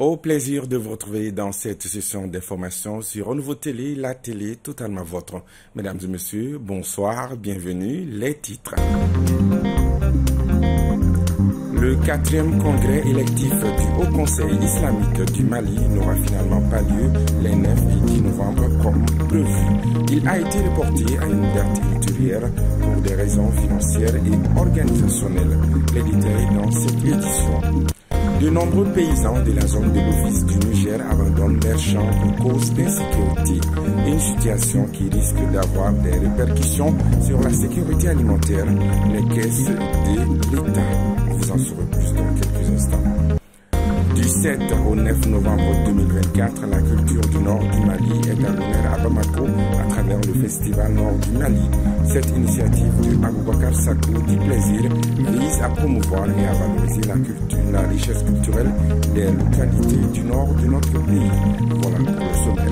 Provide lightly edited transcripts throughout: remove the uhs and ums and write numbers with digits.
Au plaisir de vous retrouver dans cette session d'information sur Renouveau Télé, la télé totalement vôtre. Mesdames et messieurs, bonsoir, bienvenue, les titres. Le 4e congrès électif du Haut Conseil islamique du Mali n'aura finalement pas lieu les 9 et 10 novembre comme prévu. Il a été reporté à une date ultérieure pour des raisons financières et organisationnelles. Les détails dans cette édition. De nombreux paysans de la zone de l'Office du Niger abandonnent leurs champs pour cause d'insécurité. Une situation qui risque d'avoir des répercussions sur la sécurité alimentaire, les caisses de l'État. Vous en saurez plus dans quelques instants. Du 7 au 9 novembre 2024, la culture du nord du Mali est à l'honneur à Bamako à travers le Festival Nord du Mali. Cette initiative de Aboubakar Sakou du Plaisir vise à promouvoir et à valoriser la richesse culturelle des localités du nord de notre pays. Voilà pour le sommaire.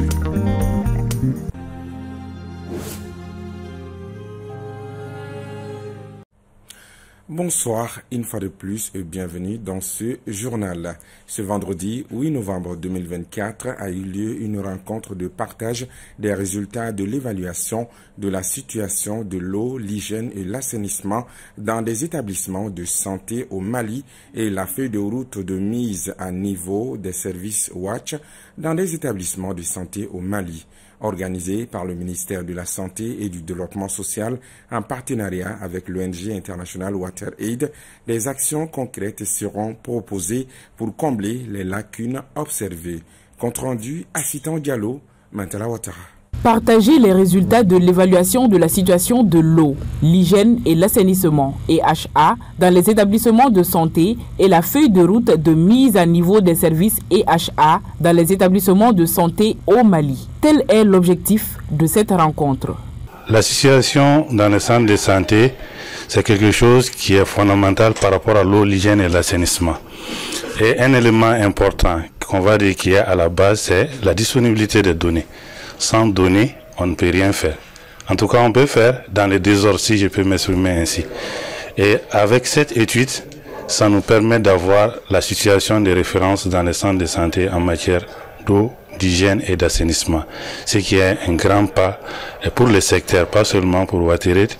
Bonsoir, une fois de plus et bienvenue dans ce journal. Ce vendredi 8 novembre 2024 a eu lieu une rencontre de partage des résultats de l'évaluation de la situation de l'eau, l'hygiène et l'assainissement dans des établissements de santé au Mali et la feuille de route de mise à niveau des services Watch dans des établissements de santé au Mali. Organisé par le ministère de la Santé et du Développement social en partenariat avec l'ONG internationale WaterAid, des actions concrètes seront proposées pour combler les lacunes observées. Compte rendu Assitan Diallo, Mantala Ouattara. Partager les résultats de l'évaluation de la situation de l'eau, l'hygiène et l'assainissement EHA dans les établissements de santé et la feuille de route de mise à niveau des services EHA dans les établissements de santé au Mali. Tel est l'objectif de cette rencontre. La situation dans les centres de santé, c'est quelque chose qui est fondamental par rapport à l'eau, l'hygiène et l'assainissement. Et un élément important qu'on va dire qui est à la base, c'est la disponibilité des données. Sans données, on ne peut rien faire. En tout cas, on peut faire dans les désordres, si je peux m'exprimer ainsi. Et avec cette étude, ça nous permet d'avoir la situation de référence dans les centres de santé en matière d'eau, d'hygiène et d'assainissement. Ce qui est un grand pas pour les secteurs, pas seulement pour WaterAid,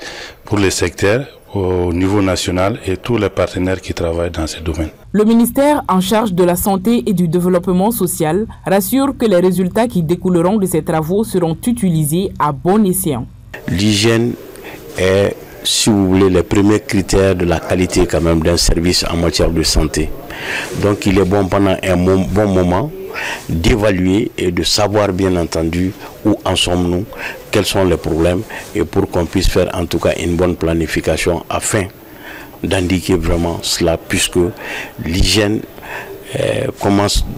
pour les secteurs au niveau national et tous les partenaires qui travaillent dans ce domaine. Le ministère en charge de la santé et du développement social rassure que les résultats qui découleront de ces travaux seront utilisés à bon escient. L'hygiène est, si vous voulez, les premiers critères de la qualité quand même d'un service en matière de santé. Donc il est bon pendant un bon moment d'évaluer et de savoir bien entendu où en sommes-nous, quels sont les problèmes et pour qu'on puisse faire en tout cas une bonne planification afin d'indiquer vraiment cela puisque l'hygiène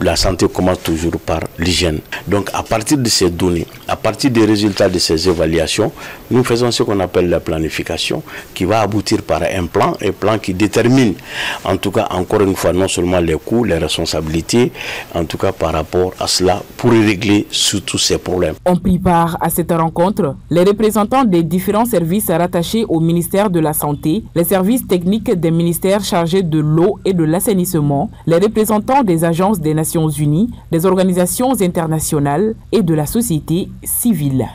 la santé commence toujours par l'hygiène. Donc à partir de ces données, à partir des résultats de ces évaluations, nous faisons ce qu'on appelle la planification qui va aboutir par un plan qui détermine en tout cas encore une fois non seulement les coûts, les responsabilités, en tout cas par rapport à cela pour régler tous ces problèmes. On prit part à cette rencontre les représentants des différents services rattachés au ministère de la Santé, les services techniques des ministères chargés de l'eau et de l'assainissement, les représentants des agences des Nations Unies, des organisations internationales et de la société civile.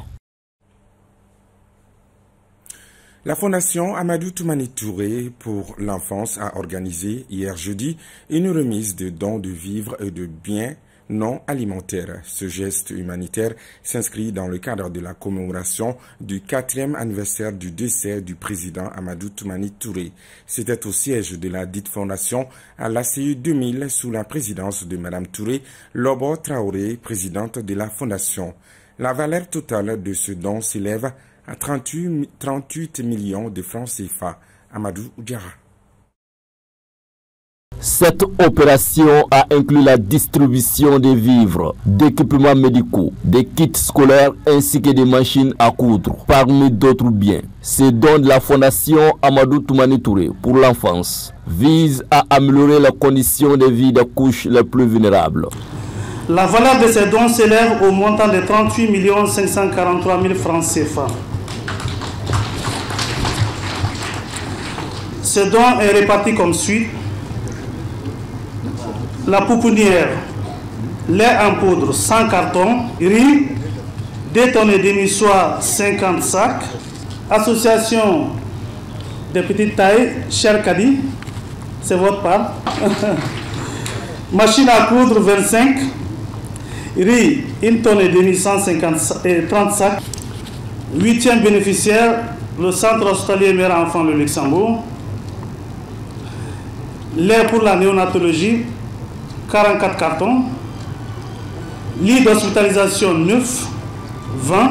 La Fondation Amadou Toumani Touré pour l'enfance a organisé hier jeudi une remise de dons de vivres et de biens non alimentaires. Ce geste humanitaire s'inscrit dans le cadre de la commémoration du 4e anniversaire du décès du président Amadou Toumani Touré. C'était au siège de la dite fondation à l'ACU 2000 sous la présidence de Madame Touré, Lobo Traoré, présidente de la fondation. La valeur totale de ce don s'élève à 38 millions de francs CFA. Amadou Diarra. Cette opération a inclus la distribution des vivres, d'équipements médicaux, des kits scolaires ainsi que des machines à coudre, parmi d'autres biens. Ces dons de la Fondation Amadou Toumani Touré pour l'enfance visent à améliorer la condition de vie des couches les plus vulnérables. La valeur de ces dons s'élève au montant de 38 543 000 francs CFA. Ce don est réparti comme suit. La pouponnière, lait en poudre 100 cartons, riz 2 tonnes et demi, soit 50 sacs, association de petite taille, cher Kadi, c'est votre part, machine à coudre 25, riz 1 tonne et demi, 30 sacs, 8e bénéficiaire, le centre hospitalier Mère Enfant le Luxembourg, lait pour la néonatologie 44 cartons, lit d'hospitalisation 9, 20,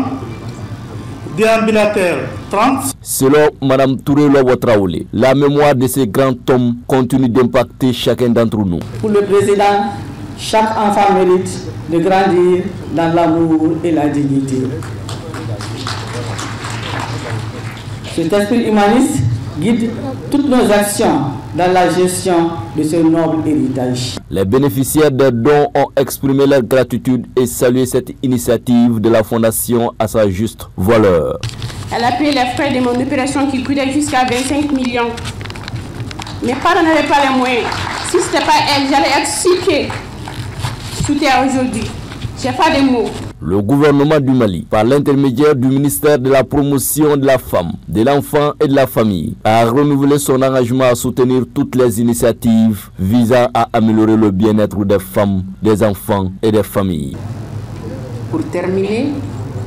déambulateur 30. Selon Mme Touré Lobotraoulé, la mémoire de ces grands hommes continue d'impacter chacun d'entre nous. Pour le président, chaque enfant mérite de grandir dans l'amour et la dignité. Cet esprit humaniste guide toutes nos actions dans la gestion de ce noble héritage. Les bénéficiaires des dons ont exprimé leur gratitude et salué cette initiative de la Fondation à sa juste valeur. Elle a payé les frais de mon opération qui coûtait jusqu'à 25 millions. Mes parents n'avaient pas les moyens. Si ce n'était pas elle, j'allais être siquée. Tout est aujourd'hui. Je n'ai pas de mots. Le gouvernement du Mali, par l'intermédiaire du ministère de la Promotion de la Femme, de l'Enfant et de la Famille, a renouvelé son engagement à soutenir toutes les initiatives visant à améliorer le bien-être des femmes, des enfants et des familles. Pour terminer,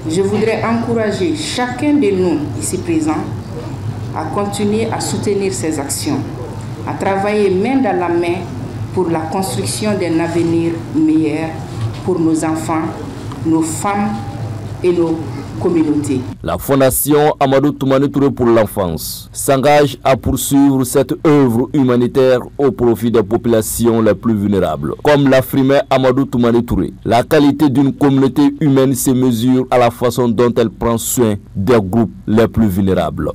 je voudrais encourager chacun de nous ici présents à continuer à soutenir ces actions, à travailler main dans la main pour la construction d'un avenir meilleur pour nos enfants, nos femmes et nos communautés. La Fondation Amadou Toumani Touré pour l'enfance s'engage à poursuivre cette œuvre humanitaire au profit des populations les plus vulnérables. Comme l'affirmait Amadou Toumani Touré, la qualité d'une communauté humaine se mesure à la façon dont elle prend soin des groupes les plus vulnérables.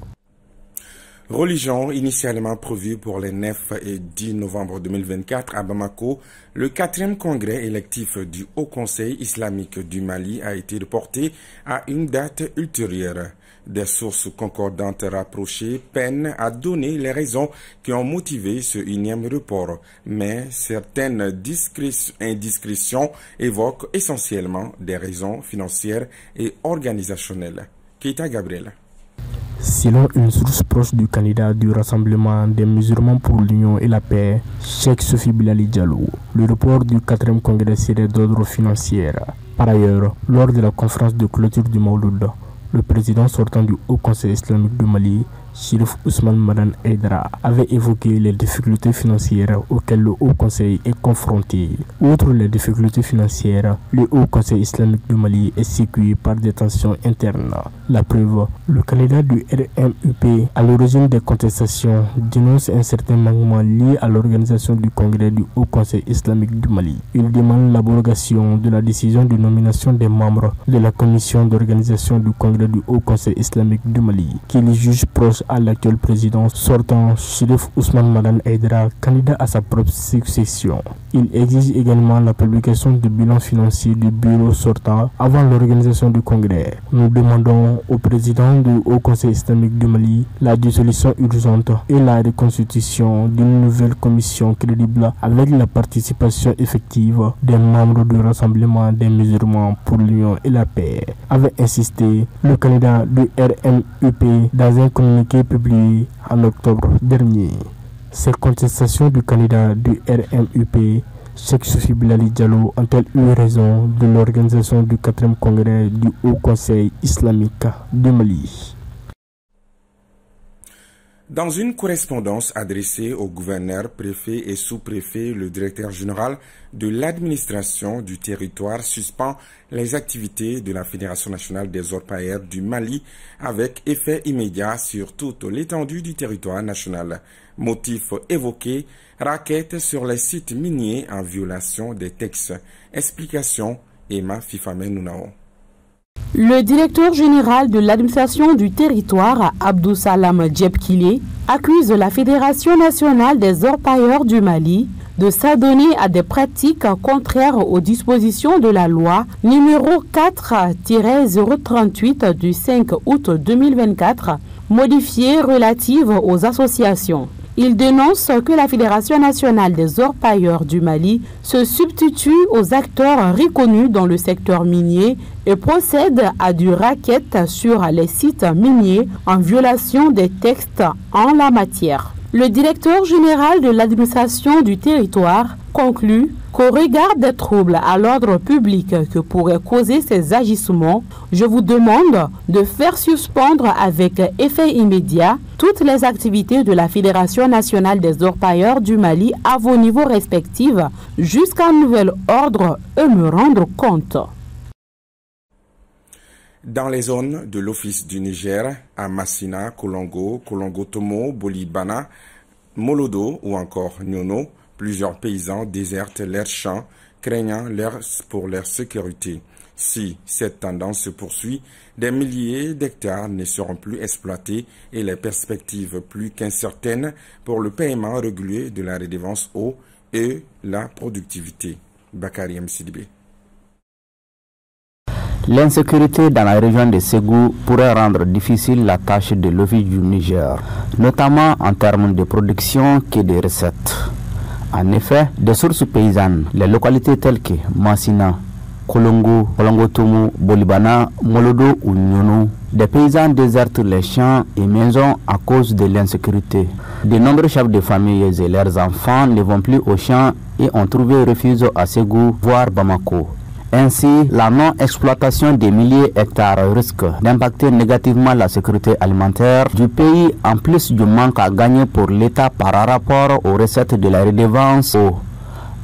Religion initialement prévue pour les 9 et 10 novembre 2024 à Bamako, le 4e congrès électif du Haut Conseil islamique du Mali a été reporté à une date ultérieure. Des sources concordantes rapprochées peinent à donner les raisons qui ont motivé ce énième report, mais certaines indiscrétions évoquent essentiellement des raisons financières et organisationnelles. Keita Gabriel. Selon une source proche du candidat du Rassemblement des musulmans pour l'Union et la paix, Cheikh Sophie Bilali Diallo, le report du 4e congrès serait d'ordre financier. Par ailleurs, lors de la conférence de clôture du Mauloud, le président sortant du Haut Conseil islamique du Mali, Chérif Ousmane Madan Aidara, avait évoqué les difficultés financières auxquelles le Haut Conseil est confronté. Outre les difficultés financières, le Haut Conseil islamique du Mali est sécurisé par des tensions internes. La preuve, le candidat du RMUP à l'origine des contestations dénonce un certain manquement lié à l'organisation du congrès du Haut Conseil islamique du Mali. Il demande l'abrogation de la décision de nomination des membres de la commission d'organisation du congrès du Haut Conseil islamique du Mali, qu'il juge proche à l'actuel président sortant Chérif Ousmane Madan Aidara, candidat à sa propre succession. Il exige également la publication du bilan financier du bureau sortant avant l'organisation du congrès. Nous demandons au président du Haut Conseil islamique du Mali la dissolution urgente et la reconstitution d'une nouvelle commission crédible avec la participation effective des membres du Rassemblement des musulmans pour l'Union et la paix, avait insisté le candidat du RMUP dans un communiqué publié en octobre dernier. Ces contestations du candidat du RMUP, Cheikh Sophie Bilali Diallo, ont-elles eu raison de l'organisation du 4e congrès du Haut Conseil islamique du Mali? Dans une correspondance adressée au gouverneur, préfet et sous-préfet, le directeur général de l'administration du territoire suspend les activités de la Fédération nationale des orpailleurs du Mali avec effet immédiat sur toute l'étendue du territoire national. Motif évoqué, raquette sur les sites miniers en violation des textes. Explication, Emma Fifame Nounao. Le directeur général de l'administration du territoire, Abdou Salam Djebkile, accuse la Fédération nationale des orpailleurs du Mali de s'adonner à des pratiques contraires aux dispositions de la loi numéro 4-038 du 5 août 2024, modifiée relative aux associations. Il dénonce que la Fédération nationale des orpailleurs du Mali se substitue aux acteurs reconnus dans le secteur minier et procède à du racket sur les sites miniers en violation des textes en la matière. Le directeur général de l'administration du territoire conclut qu'au regard des troubles à l'ordre public que pourraient causer ces agissements, je vous demande de faire suspendre avec effet immédiat toutes les activités de la Fédération nationale des orpailleurs du Mali à vos niveaux respectifs jusqu'à nouvel ordre et me rendre compte. Dans les zones de l'Office du Niger, à Massina, Kolongo, Kolongo-Tomo, Bolibana, Molodo ou encore Nyono, plusieurs paysans désertent leurs champs, craignant pour leur sécurité. Si cette tendance se poursuit, des milliers d'hectares ne seront plus exploités et les perspectives plus qu'incertaines pour le paiement régulier de la redevance eau et la productivité. Bakari Msidibé. L'insécurité dans la région de Ségou pourrait rendre difficile la tâche de l'Office du Niger, notamment en termes de production que de recettes. En effet, des sources paysannes, les localités telles que Massina, Kolongo, Kolongo-Tomo, Bolibana, Molodo ou Nyono, des paysans désertent les champs et maisons à cause de l'insécurité. De nombreux chefs de famille et leurs enfants ne vont plus aux champs et ont trouvé refuge à Ségou, voire Bamako. Ainsi, la non-exploitation des milliers d'hectares risque d'impacter négativement la sécurité alimentaire du pays, en plus du manque à gagner pour l'État par rapport aux recettes de la redevance eau.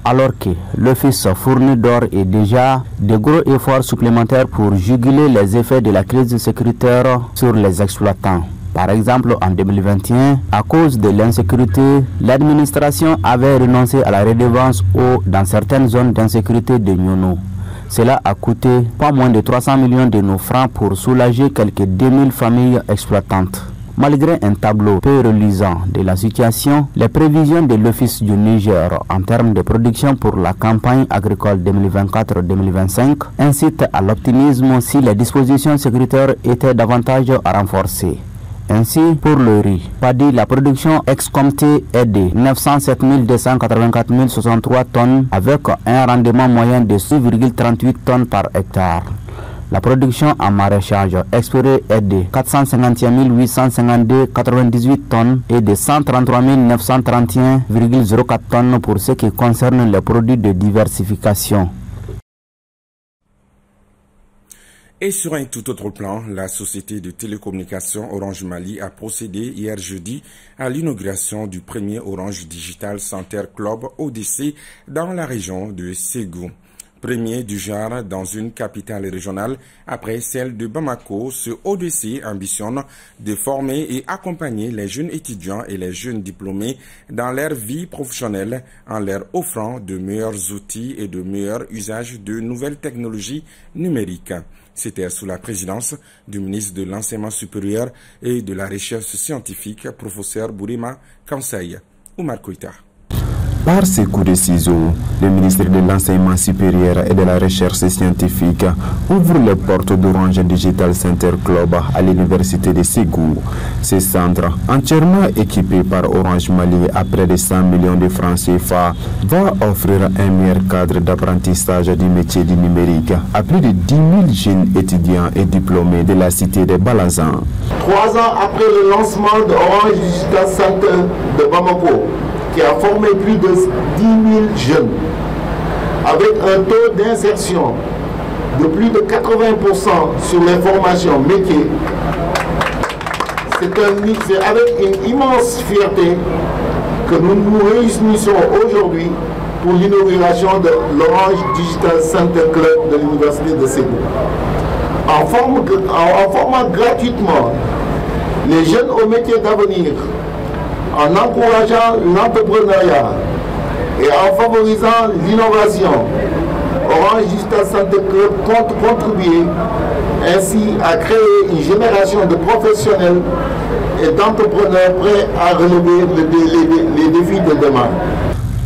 Alors que l'Office fournit d'ores et déjà de gros efforts supplémentaires pour juguler les effets de la crise sécuritaire sur les exploitants. Par exemple, en 2021, à cause de l'insécurité, l'administration avait renoncé à la redevance eau dans certaines zones d'insécurité de Nyono. Cela a coûté pas moins de 300 millions de nos francs pour soulager quelques 2000 familles exploitantes. Malgré un tableau peu reluisant de la situation, les prévisions de l'Office du Niger en termes de production pour la campagne agricole 2024-2025 incitent à l'optimisme si les dispositions sécuritaires étaient davantage renforcées. Ainsi, pour le riz, PADI, la production ex-Comté est de 907 284 063 tonnes avec un rendement moyen de 6,38 tonnes par hectare. La production en maraîchage expirée est de 451 852,98 tonnes et de 133 931,04 tonnes pour ce qui concerne les produits de diversification. Et sur un tout autre plan, la société de télécommunications Orange Mali a procédé hier jeudi à l'inauguration du premier Orange Digital Center Club ODC dans la région de Ségou. Premier du genre dans une capitale régionale après celle de Bamako, ce ODC ambitionne de former et accompagner les jeunes étudiants et les jeunes diplômés dans leur vie professionnelle en leur offrant de meilleurs outils et de meilleurs usages de nouvelles technologies numériques. C'était sous la présidence du ministre de l'Enseignement supérieur et de la Recherche scientifique, professeur Bourima Kansaï. Oumar Koïta. Par ces coups de ciseaux, le ministre de l'Enseignement supérieur et de la Recherche scientifique ouvre les portes d'Orange Digital Center Club à l'université de Ségou. Ce centre, entièrement équipé par Orange Mali à près de 100 millions de francs CFA, va offrir un meilleur cadre d'apprentissage du métier du numérique à plus de 10 000 jeunes étudiants et diplômés de la cité de Balazan. 3 ans après le lancement de Orange Digital Center de Bamako, qui a formé plus de 10 000 jeunes, avec un taux d'insertion de plus de 80% sur les formations métiers. C'est avec une immense fierté que nous nous réunissons aujourd'hui pour l'inauguration de l'Orange Digital Center Club de l'Université de Ségou. En formant gratuitement les jeunes aux métiers d'avenir, en encourageant l'entrepreneuriat et en favorisant l'innovation, Orange Digital Center Club compte contribuer ainsi à créer une génération de professionnels et d'entrepreneurs prêts à relever les défis de demain.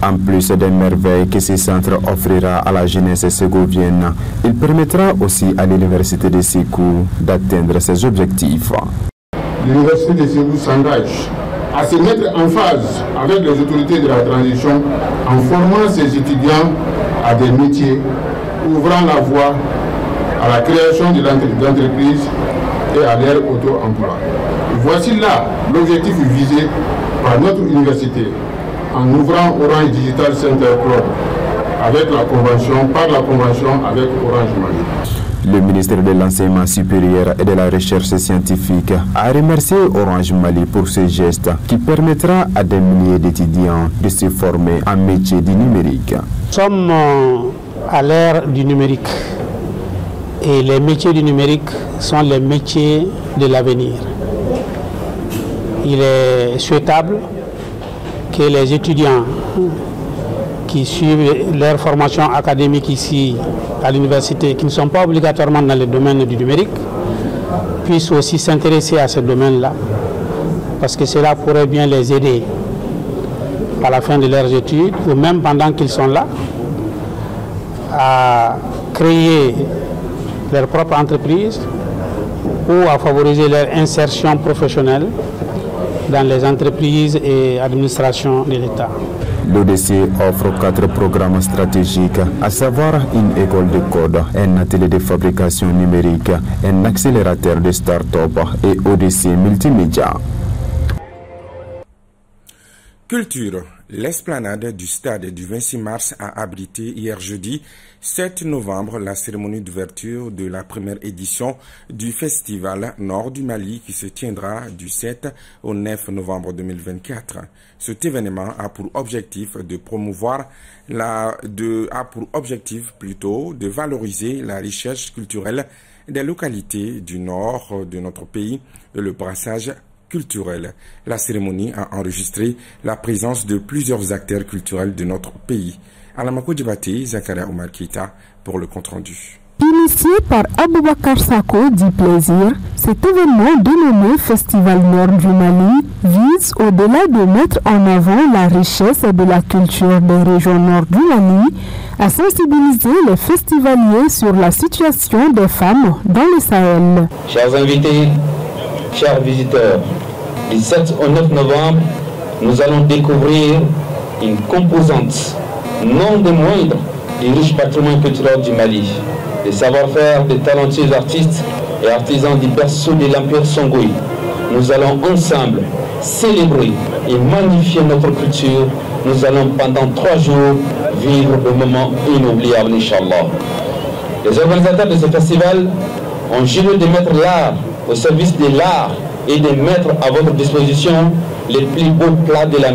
En plus des merveilles que ce centre offrira à la jeunesse ségovienne, il permettra aussi à l'université de Ségou d'atteindre ses objectifs. L'université de Ségou s'engage à se mettre en phase avec les autorités de la transition en formant ses étudiants à des métiers, ouvrant la voie à la création d'entreprises et à leur auto-emploi. Voici là l'objectif visé par notre université en ouvrant Orange Digital Center Club par la convention avec Orange Mali. Le ministère de l'Enseignement supérieur et de la Recherche scientifique a remercié Orange Mali pour ce geste qui permettra à des milliers d'étudiants de se former en métier du numérique. Nous sommes à l'ère du numérique et les métiers du numérique sont les métiers de l'avenir. Il est souhaitable que les étudiants qui suivent leur formation académique ici à l'université, qui ne sont pas obligatoirement dans le domaine du numérique, puissent aussi s'intéresser à ce domaine-là, parce que cela pourrait bien les aider à la fin de leurs études, ou même pendant qu'ils sont là, à créer leur propre entreprise ou à favoriser leur insertion professionnelle dans les entreprises et administrations de l'État. L'ODC offre 4 programmes stratégiques, à savoir une école de code, un atelier de fabrication numérique, un accélérateur de start-up et ODC multimédia. Culture. L'esplanade du stade du 26 mars a abrité hier jeudi 7 novembre la cérémonie d'ouverture de la première édition du Festival Nord du Mali qui se tiendra du 7 au 9 novembre 2024. Cet événement a pour objectif de promouvoir de valoriser la richesse culturelle des localités du nord de notre pays et le brassage culturel. La cérémonie a enregistré la présence de plusieurs acteurs culturels de notre pays. Alamako Djibate, Zakaria Omar Keita pour le compte-rendu. Initié par Aboubakar Sako du Plaisir, cet événement dénommé Festival Nord du Mali vise, au-delà de mettre en avant la richesse de la culture des régions nord du Mali, à sensibiliser les festivaliers sur la situation des femmes dans le Sahel. Chers invités, chers visiteurs, du 7 au 9 novembre, nous allons découvrir une composante non des moindres du riche patrimoine culturel du Mali, des savoir-faire des talentueux artistes et artisans du berceau de l'Empire Songhai. Nous allons ensemble célébrer et magnifier notre culture. Nous allons pendant 3 jours vivre un moment inoubliable, Inch'Allah. Les organisateurs de ce festival ont juré de mettre l'art au service de l'art et de mettre à votre disposition les plus beaux plats de la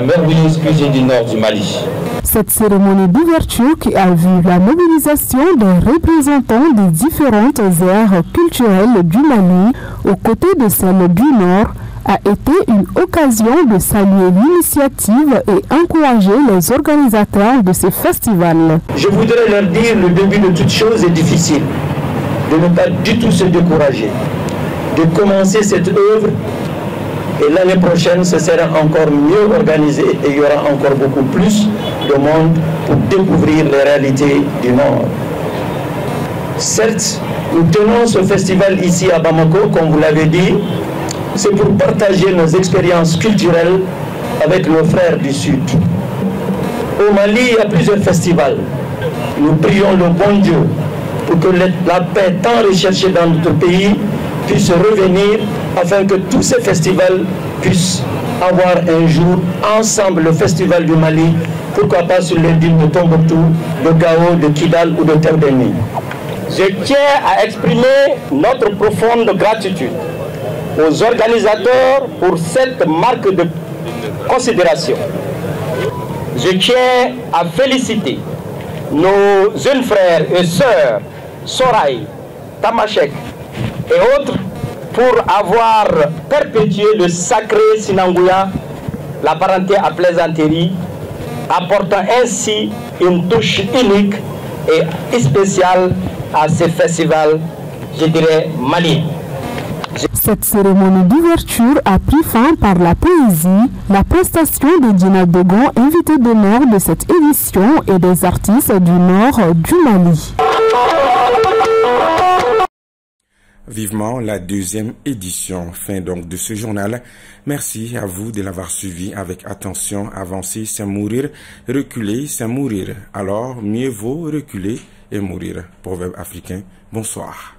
merveilleuse cuisine du nord du Mali. Cette cérémonie d'ouverture qui a vu la mobilisation des représentants des différentes aires culturelles du Mali aux côtés de celles du Nord a été une occasion de saluer l'initiative et encourager les organisateurs de ce festival. Je voudrais leur dire le début de toute chose est difficile, de ne pas du tout se décourager, de commencer cette œuvre. Et l'année prochaine, ce sera encore mieux organisé et il y aura encore beaucoup plus de monde pour découvrir les réalités du Nord. Certes, nous tenons ce festival ici à Bamako, comme vous l'avez dit, c'est pour partager nos expériences culturelles avec nos frères du Sud. Au Mali, il y a plusieurs festivals. Nous prions le bon Dieu pour que la paix tant recherchée dans notre pays puisse revenir afin que tous ces festivals puissent avoir un jour ensemble le festival du Mali, pourquoi pas sur les îles de Tombouctou, de Gao, de Kidal ou de Terdeni. Je tiens à exprimer notre profonde gratitude aux organisateurs pour cette marque de considération. Je tiens à féliciter nos jeunes frères et sœurs, Soraï, Tamashek et autres, pour avoir perpétué le sacré Sinangouya, la parenté à plaisanterie, apportant ainsi une touche unique et spéciale à ce festival, je dirais, malien. Cette cérémonie d'ouverture a pris fin par la poésie, la prestation de Dina Dogon, invité d'honneur de cette édition, et des artistes du nord du Mali. vivement la deuxième édition. Fin donc de ce journal. Merci à vous de l'avoir suivi avec attention. Avancer, c'est mourir. Reculer, c'est mourir. Alors, mieux vaut reculer et mourir. Proverbe africain. Bonsoir.